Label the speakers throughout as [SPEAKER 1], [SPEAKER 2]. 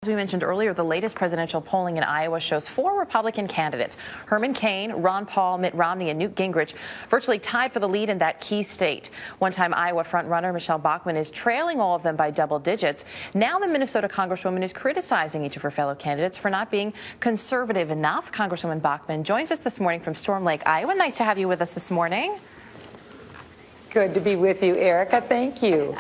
[SPEAKER 1] As we mentioned earlier, the latest presidential polling in Iowa shows 4 Republican candidates, Herman Cain, Ron Paul, Mitt Romney, and Newt Gingrich, virtually tied for the lead in that key state. One-time Iowa frontrunner Michelle Bachmann is trailing all of them by double digits. Now the Minnesota Congresswoman is criticizing each of her fellow candidates for not being conservative enough. Congresswoman Bachmann joins us this morning from Storm Lake, Iowa. Nice to have you with us this morning.
[SPEAKER 2] Good to be with you, Erica. Thank you.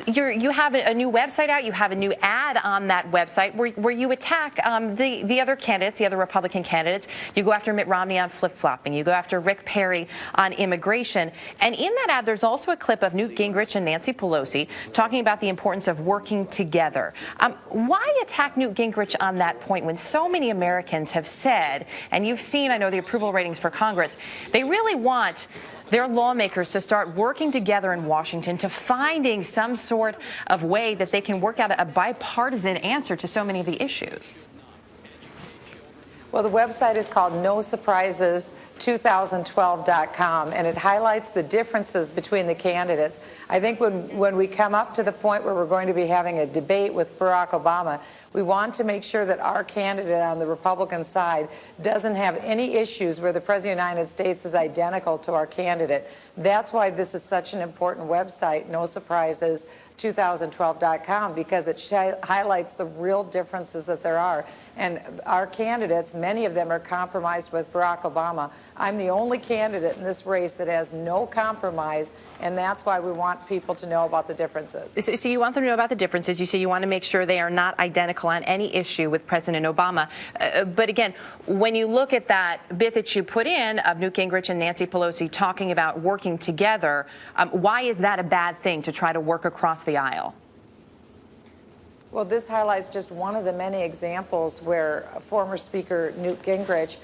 [SPEAKER 1] You have a new website out. You have a new ad on that website where you attack the other candidates, the other Republican candidates. You go after Mitt Romney on flip-flopping. You go after Rick Perry on immigration. And in that ad, there's also a clip of Newt Gingrich and Nancy Pelosi talking about the importance of working together. Why attack Newt Gingrich on that point when so many Americans have said, and you've seen, I know, the approval ratings for Congress, they really want their lawmakers to start working together in Washington to finding some sort of way that they can work out a bipartisan answer to so many of the issues?
[SPEAKER 2] Well, the website is called NoSurprises2012.com, and it highlights the differences between the candidates. I think when we come up to the point where we're going to be having a debate with Barack Obama, we want to make sure that our candidate on the Republican side doesn't have any issues where the President of the United States is identical to our candidate. That's why this is such an important website, NoSurprises2012.com, because it highlights the real differences that there are. And our candidates, many of them are compromised with Barack Obama. I'm the only candidate in this race that has no compromise, and that's why we want people to know about the differences.
[SPEAKER 1] So you want them to know about the differences. You say you want to make sure they are not identical on any issue with President Obama. But again, when you look at that bit that you put in of Newt Gingrich and Nancy Pelosi talking about working together, why is that a bad thing to try to work across the aisle?
[SPEAKER 2] Well, this highlights just one of the many examples where former Speaker Newt Gingrich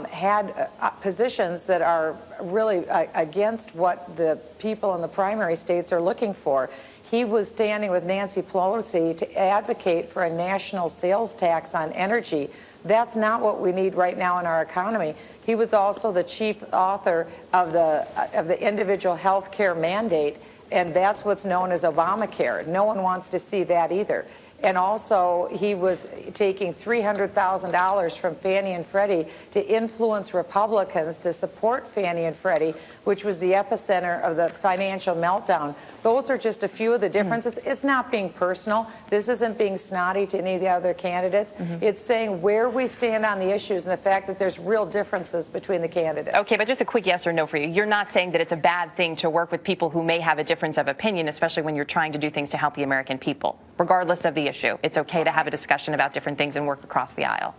[SPEAKER 2] had positions that are really against what the people in the primary states are looking for. He was standing with Nancy Pelosi to advocate for a national sales tax on energy. That's not what we need right now in our economy. He was also the chief author of the individual health care mandate, and that's what's known as Obamacare. No one wants to see that either. And also, he was taking $300,000 from Fannie and Freddie to influence Republicans to support Fannie and Freddie, which was the epicenter of the financial meltdown. Those are just a few of the differences. It's not being personal. This isn't being snotty to any of the other candidates. It's saying where we stand on the issues and the fact that there's real differences between the candidates.
[SPEAKER 1] Okay, but just a quick yes or no for you. You're not saying that it's a bad thing to work with people who may have a difference of opinion, especially when you're trying to do things to help the American people, regardless of the issue. It's okay to have a discussion about different things and work across the aisle.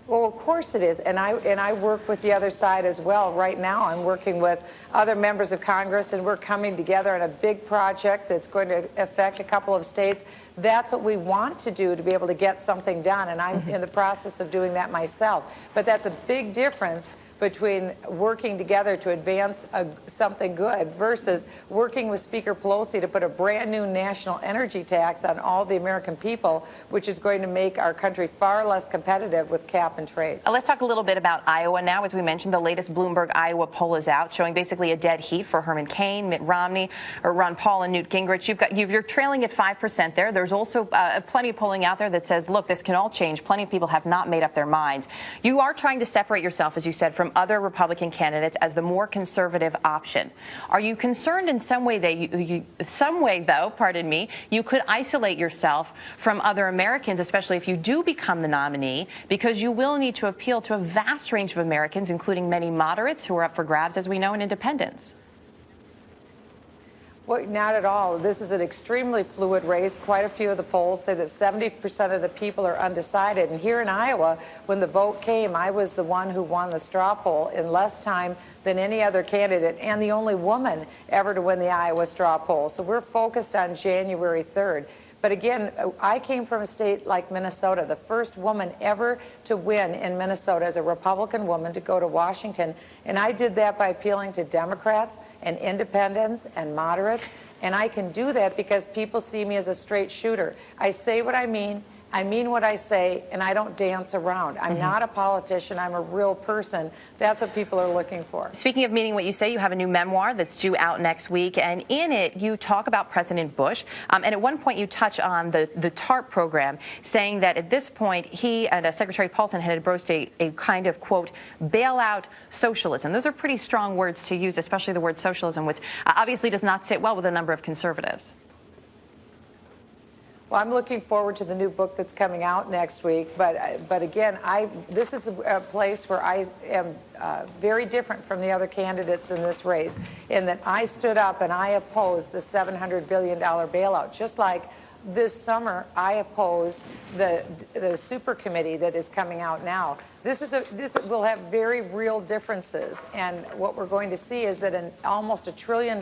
[SPEAKER 2] Well, of course it is, and I work with the other side as well. Right now I'm working with other members of Congress, and we're coming together on a big project that's going to affect a couple of states. That's what we want to do to be able to get something done, and I'm in the process of doing that myself. But that's a big difference between working together to advance something good versus working with Speaker Pelosi to put a brand new national energy tax on all the American people, which is going to make our country far less competitive with cap and trade.
[SPEAKER 1] Let's talk a little bit about Iowa now. As we mentioned, the latest Bloomberg Iowa poll is out, showing basically a dead heat for Herman Cain, Mitt Romney, or Ron Paul, and Newt Gingrich. You're trailing at 5% there. There's also plenty of polling out there that says, look, this can all change. Plenty of people have not made up their minds. You are trying to separate yourself, as you said, from other Republican candidates as the more conservative option. Are you concerned in some way that you could isolate yourself from other Americans, especially if you do become the nominee, because you will need to appeal to a vast range of Americans, including many moderates who are up for grabs, as we know, in independents?
[SPEAKER 2] Well, not at all. This is an extremely fluid race. Quite a few of the polls say that 70% of the people are undecided. And here in Iowa, when the vote came, I was the one who won the straw poll in less time than any other candidate and the only woman ever to win the Iowa straw poll. So we're focused on January 3rd. But again, I came from a state like Minnesota, the first woman ever to win in Minnesota as a Republican woman to go to Washington. And I did that by appealing to Democrats and independents and moderates. And I can do that because people see me as a straight shooter. I say what I mean, I mean what I say, and I don't dance around. I'm not a politician. I'm a real person. That's what people are looking for.
[SPEAKER 1] Speaking of meaning what you say, you have a new memoir that's due out next week, and in it you talk about President Bush, and at one point you touch on the TARP program, saying that at this point he and Secretary Paulson had broached a kind of, quote, bailout socialism. Those are pretty strong words to use, especially the word socialism, which obviously does not sit well with a number of conservatives.
[SPEAKER 2] Well, I'm looking forward to the new book that's coming out next week. But again, this is a place where I am very different from the other candidates in this race, in that I stood up and I opposed the $700 billion bailout, just like this summer I opposed the super committee that is coming out now. This will have very real differences, and what we're going to see is that almost $1 trillion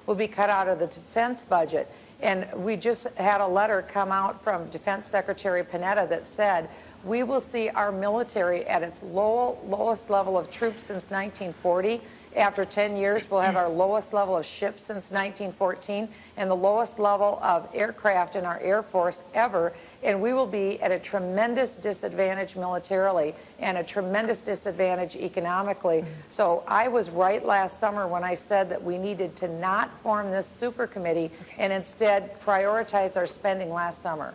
[SPEAKER 2] will be cut out of the defense budget. And we just had a letter come out from Defense Secretary Panetta that said, we will see our military at its lowest level of troops since 1940. After 10 years, we'll have our lowest level of ships since 1914 and the lowest level of aircraft in our Air Force ever. And we will be at a tremendous disadvantage militarily and a tremendous disadvantage economically. So I was right last summer when I said that we needed to not form this super committee and instead prioritize our spending last summer.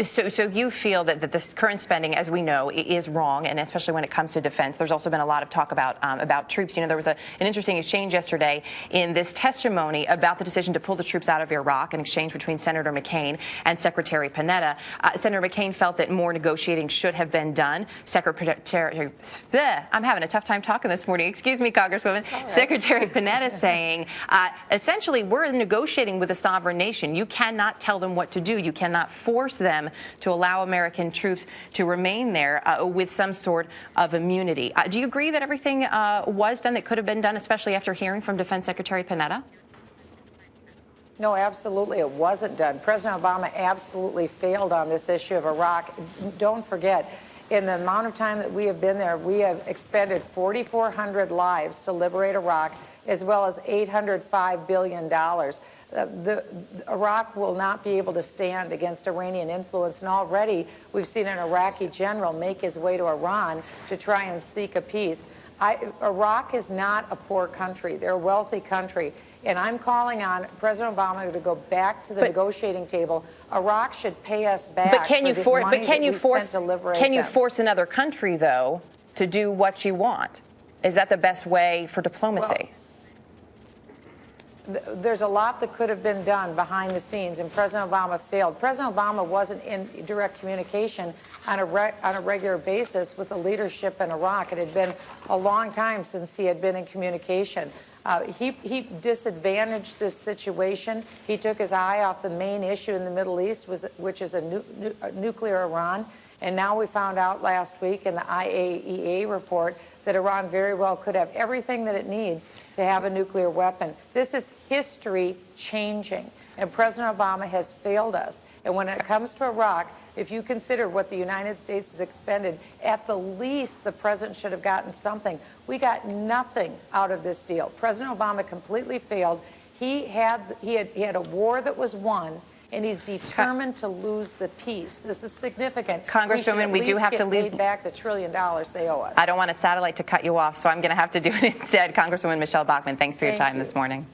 [SPEAKER 1] So you feel that this current spending, as we know, is wrong, and especially when it comes to defense. There's also been a lot of talk about troops. You know, there was an interesting exchange yesterday in this testimony about the decision to pull the troops out of Iraq, an exchange between Senator McCain and Secretary Panetta. Senator McCain felt that more negotiating should have been done. I'm having a tough time talking this morning. Excuse me, Congresswoman. Right. Secretary Panetta saying, essentially, we're negotiating with a sovereign nation. You cannot tell them what to do. You cannot force them to allow American troops to remain there with some sort of immunity. Do you agree that everything was done that could have been done, especially after hearing from Defense Secretary Panetta?
[SPEAKER 2] No, absolutely, it wasn't done. President Obama absolutely failed on this issue of Iraq. Don't forget, in the amount of time that we have been there, we have expended 4,400 lives to liberate Iraq, as well as $805 billion. Iraq will not be able to stand against Iranian influence, and already we've seen an Iraqi general make his way to Iran to try and seek a peace. Iraq is not a poor country. They're a wealthy country, and I'm calling on President Obama to go back to the negotiating table. Iraq should pay us back.
[SPEAKER 1] But can you force another country, though, to do what you want? Is that the best way for diplomacy?
[SPEAKER 2] Well, there's a lot that could have been done behind the scenes, and President Obama failed. President Obama wasn't in direct communication on a regular basis with the leadership in Iraq. It had been a long time since he had been in communication. He disadvantaged this situation. He took his eye off the main issue in the Middle East, which is a nuclear Iran. And now we found out last week in the IAEA report that Iran very well could have everything that it needs to have a nuclear weapon. This is history changing, and President Obama has failed us. And when it comes to Iraq, if you consider what the United States has expended, at the least the president should have gotten something. We got nothing out of this deal. President Obama completely failed. He had a war that was won, and he's determined to lose the peace. This is significant.
[SPEAKER 1] Congresswoman, we do have to leave.
[SPEAKER 2] Paid back the $1 trillion they owe us.
[SPEAKER 1] I don't want a satellite to cut you off, so I'm going to have to do it instead. Congresswoman Michelle Bachmann, thanks for your time this morning.